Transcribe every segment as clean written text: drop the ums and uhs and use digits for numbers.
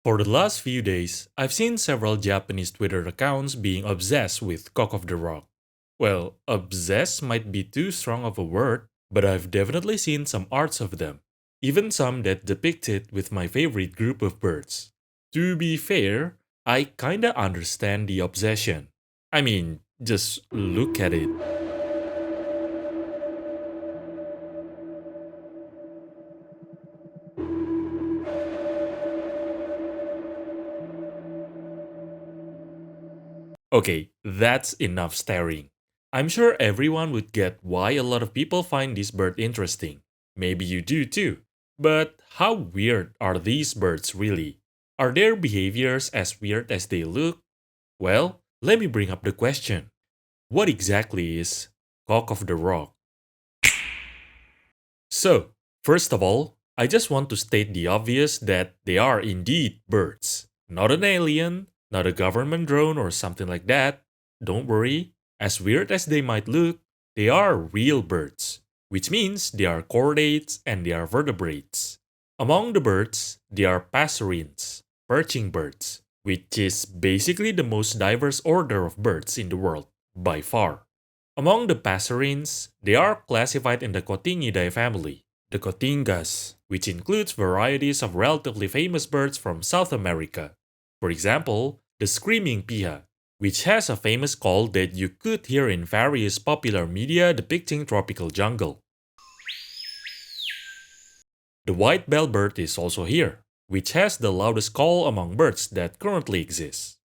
For the last few days, I've seen several Japanese Twitter accounts being obsessed with Cock of the Rock. Well, obsessed might be too strong of a word, but I've definitely seen some arts of them, even some that depict it with my favorite group of birds. To be fair, I kinda understand the obsession. I mean, just look at it. Okay, that's enough staring. I'm sure everyone would get why a lot of people find this bird interesting. Maybe you do too. But how weird are these birds really? Are their behaviors as weird as they look? Well, let me bring up the question. What exactly is Cock of the Rock? So, first of all, I just want to state the obvious that they are indeed birds. Not an alien, not a government drone or something like that. Don't worry, as weird as they might look, they are real birds, which means they are chordates and they are vertebrates. Among the birds, they are passerines, perching birds, which is basically the most diverse order of birds in the world, by far. Among the passerines, they are classified in the Cotingidae family, the Cotingas, which includes varieties of relatively famous birds from South America. For example, the screaming piha, which has a famous call that you could hear in various popular media depicting tropical jungle. The white bellbird is also here, which has the loudest call among birds that currently exist.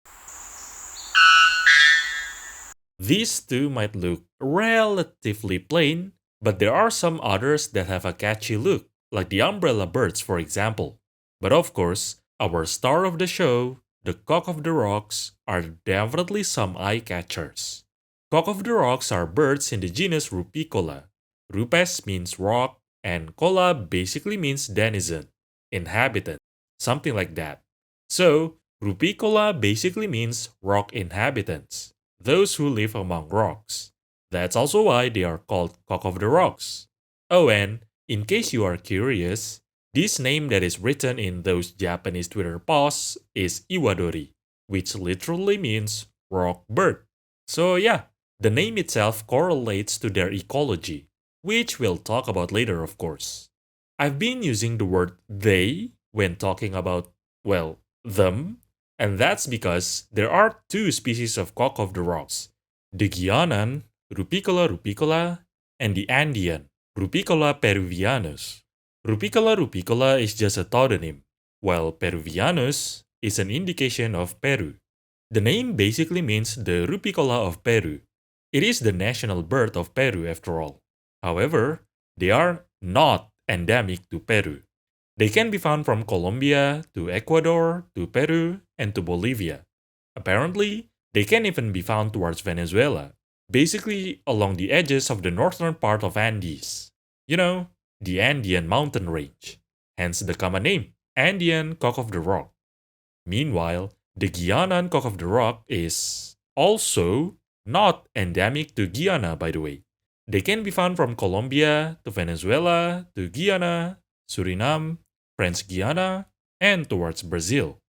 These two might look relatively plain, but there are some others that have a catchy look, like the umbrella birds, for example. But of course, our star of the show, the cock of the rocks, are definitely some eye catchers. Cock of the rocks are birds in the genus Rupicola. Rupes means rock, and cola basically means denizen, inhabitant, something like that. So, Rupicola basically means rock inhabitants, those who live among rocks. That's also why they are called Cock of the Rocks. Oh, and in case you are curious, this name that is written in those Japanese Twitter posts is Iwadori, which literally means rock bird. So, yeah, the name itself correlates to their ecology, which we'll talk about later, of course. I've been using the word they when talking about, well, them, and that's because there are two species of cock of the rocks, the Guianan, Rupicola rupicola, and the Andean, Rupicola peruvianus. Rupicola is just a tautonym, while peruvianus is an indication of Peru. The name basically means the Rupicola of Peru. It is the national bird of Peru after all. However, they are not endemic to Peru. They can be found from Colombia to Ecuador to Peru and to Bolivia. Apparently, they can even be found towards Venezuela, basically along the edges of the northern part of Andes. You know, the Andean mountain range, hence the common name, Andean cock of the rock. Meanwhile, the Guianan cock of the rock is also not endemic to Guyana, by the way. They can be found from Colombia to Venezuela to Guyana, Suriname, French Guiana, and towards Brazil.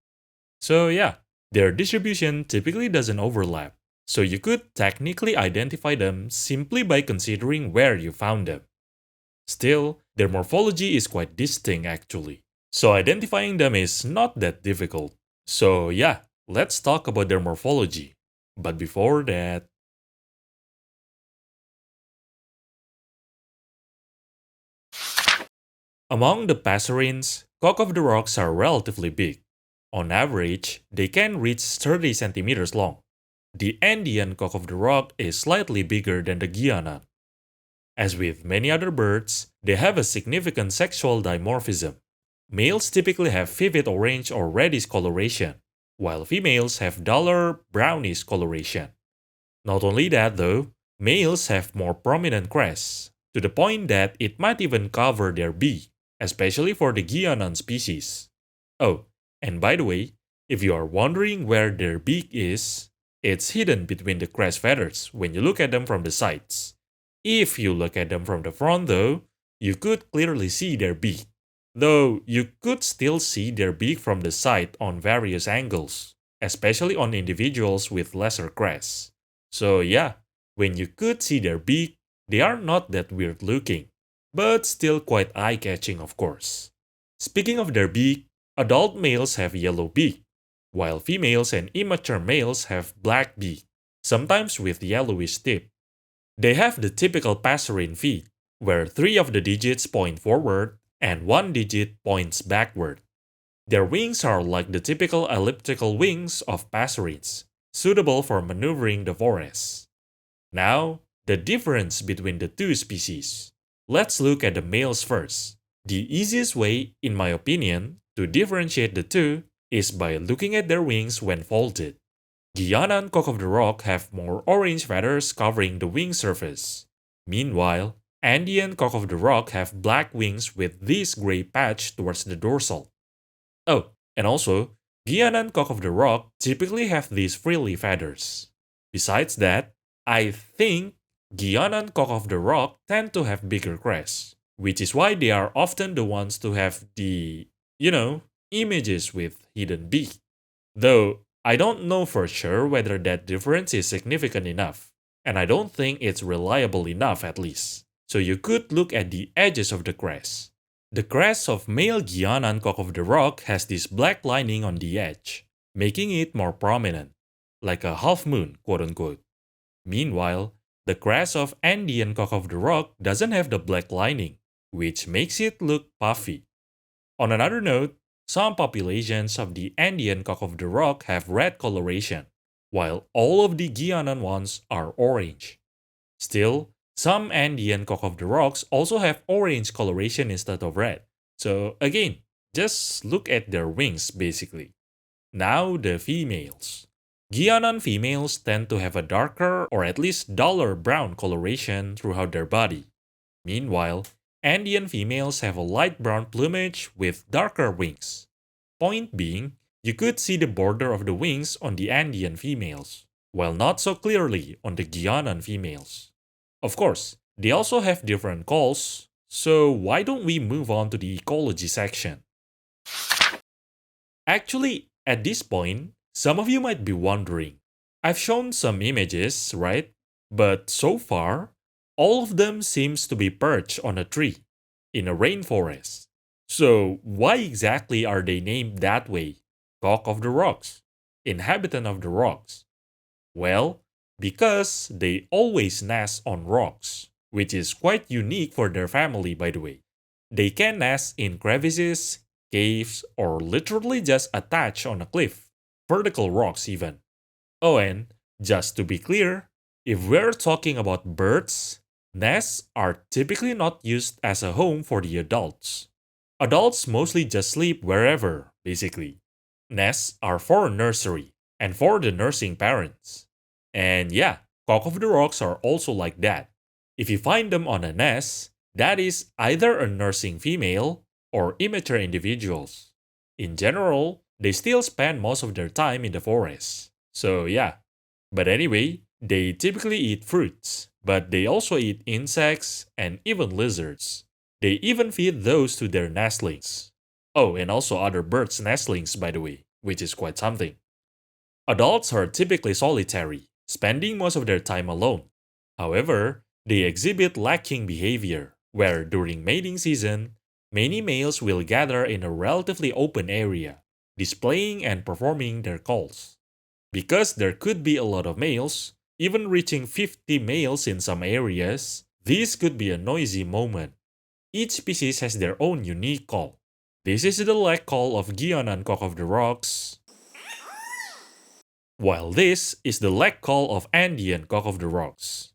So, yeah, their distribution typically doesn't overlap, so you could technically identify them simply by considering where you found them. Still, their morphology is quite distinct actually, so identifying them is not that difficult. So, yeah, let's talk about their morphology. But before that, among the passerines, cock of the rocks are relatively big. On average, they can reach 30 centimeters long. The Andean cock of the rock is slightly bigger than the Guiana. As with many other birds, they have a significant sexual dimorphism. Males typically have vivid orange or reddish coloration, while females have duller brownish coloration. Not only that though, males have more prominent crests, to the point that it might even cover their beak, especially for the Guianan species. Oh, and by the way, if you are wondering where their beak is, it's hidden between the crest feathers when you look at them from the sides. If you look at them from the front though, you could clearly see their beak. though you could still see their beak from the side on various angles, especially on individuals with lesser crests. So yeah, when you could see their beak, they are not that weird looking, but still quite eye-catching of course. Speaking of their beak, adult males have yellow beak, while females and immature males have black beak, sometimes with yellowish tip. They have the typical passerine feet, where three of the digits point forward and one digit points backward. Their wings are like the typical elliptical wings of passerines, suitable for maneuvering the forest. Now, the difference between the two species. Let's look at the males first. The easiest way, in my opinion, to differentiate the two is by looking at their wings when folded. Guianan cock of the rock have more orange feathers covering the wing surface. Meanwhile, Andean cock of the rock have black wings with this gray patch towards the dorsal. Oh, and also, Guianan cock of the rock typically have these frilly feathers. Besides that, I think Guianan cock of the rock tend to have bigger crests, which is why they are often the ones to have the, images with hidden beak. Though I don't know for sure whether that difference is significant enough, and I don't think it's reliable enough at least. So you could look at the edges of the crest. The crest of male Guianan cock of the rock has this black lining on the edge, making it more prominent, like a half moon, quote unquote. Meanwhile, the crest of Andean cock of the rock doesn't have the black lining, which makes it look puffy. On another note, some populations of the Andean cock of the rock have red coloration, while all of the Guianan ones are orange. Still, some Andean cock of the rocks also have orange coloration instead of red. So again, just look at their wings basically. Now the females. Guianan females tend to have a darker or at least duller brown coloration throughout their body. Meanwhile, Andean females have a light brown plumage with darker wings. Point being, you could see the border of the wings on the Andean females, while not so clearly on the Guianan females. Of course, they also have different calls, so why don't we move on to the ecology section? Actually, at this point, some of you might be wondering. I've shown some images, right? But so far, all of them seems to be perched on a tree in a rainforest. So why exactly are they named that way? Cock of the rocks, inhabitant of the rocks. Well, because they always nest on rocks, which is quite unique for their family by the way. They can nest in crevices, caves, or literally just attach on a cliff, vertical rocks even. Oh, and just to be clear, if we're talking about birds, nests are typically not used as a home for the adults. Adults mostly just sleep wherever, basically. Nests are for nursery and for the nursing parents. And yeah, cock of the rocks are also like that. If you find them on a nest, that is either a nursing female or immature individuals. In general, they still spend most of their time in the forest. So yeah. But anyway, they typically eat fruits, but they also eat insects and even lizards. They even feed those to their nestlings. Oh, and also other birds' nestlings, by the way, which is quite something. Adults are typically solitary, spending most of their time alone. However, they exhibit lacking behavior, where during mating season, many males will gather in a relatively open area, displaying and performing their calls. Because there could be a lot of males, even reaching 50 males in some areas, this could be a noisy moment. Each species has their own unique call. This is the leg call of Guianan cock of the rocks, while this is the leg call of Andean cock of the rocks.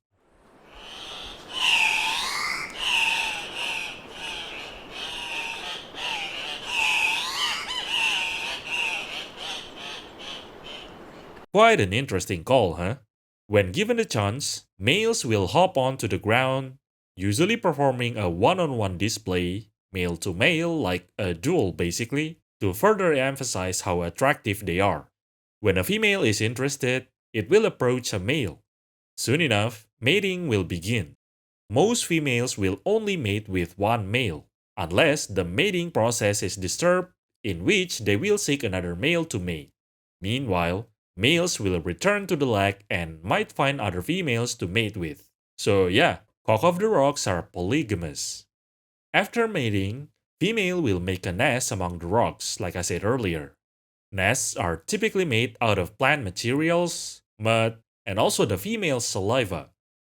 Quite an interesting call, huh? When given the chance, males will hop onto the ground, usually performing a one-on-one display, male to male, like a duel basically, to further emphasize how attractive they are. When a female is interested, it will approach a male. Soon enough, mating will begin. Most females will only mate with one male, unless the mating process is disturbed, in which they will seek another male to mate. Meanwhile, males will return to the lake and might find other females to mate with. So yeah, cock of the rocks are polygamous. After mating, female will make a nest among the rocks, like I said earlier. Nests are typically made out of plant materials, mud, and also the female's saliva.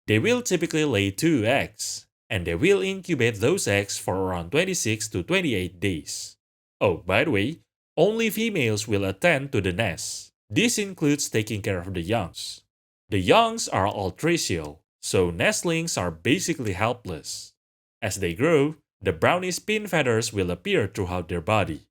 They will typically lay 2 eggs, and they will incubate those eggs for around 26 to 28 days. Oh, by the way, only females will attend to the nest. This includes taking care of the youngs. The youngs are altricial, so nestlings are basically helpless. As they grow, the browny spin feathers will appear throughout their body.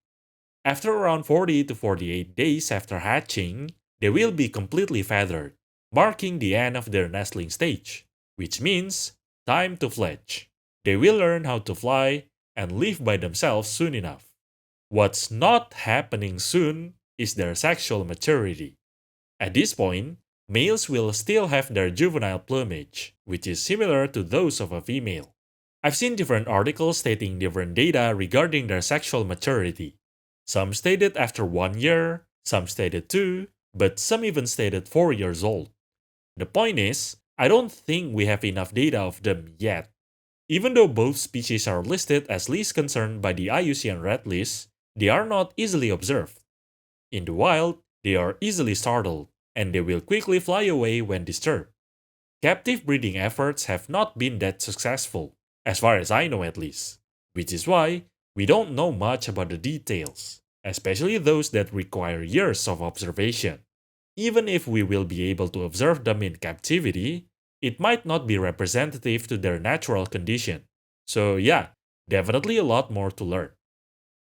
After around 40 to 48 days after hatching, they will be completely feathered, marking the end of their nestling stage, which means time to fledge. They will learn how to fly and live by themselves soon enough. What's not happening soon is their sexual maturity. At this point, males will still have their juvenile plumage, which is similar to those of a female. I've seen different articles stating different data regarding their sexual maturity. Some stated after 1 year, some stated 2, but some even stated 4 years old. The point is, I don't think we have enough data of them yet. Even though both species are listed as least concerned by the IUCN Red List, they are not easily observed. In the wild, they are easily startled, and they will quickly fly away when disturbed. Captive breeding efforts have not been that successful, as far as I know at least, which is why we don't know much about the details, especially those that require years of observation. Even if we will be able to observe them in captivity, it might not be representative to their natural condition. So yeah, definitely a lot more to learn.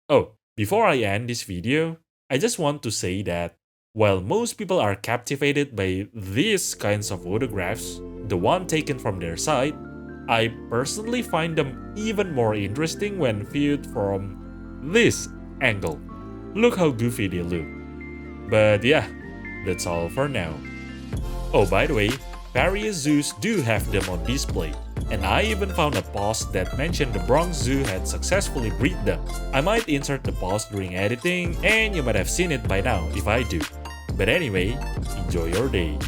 Oh, before I end this video, I just want to say that while most people are captivated by these kinds of photographs, the one taken from their side, I personally find them even more interesting when viewed from this angle. Look how goofy they look. But yeah, that's all for now. Oh, by the way, various zoos do have them on display, and I even found a post that mentioned the Bronx Zoo had successfully bred them. I might insert the post during editing, and you might have seen it by now if I do. But anyway, enjoy your day.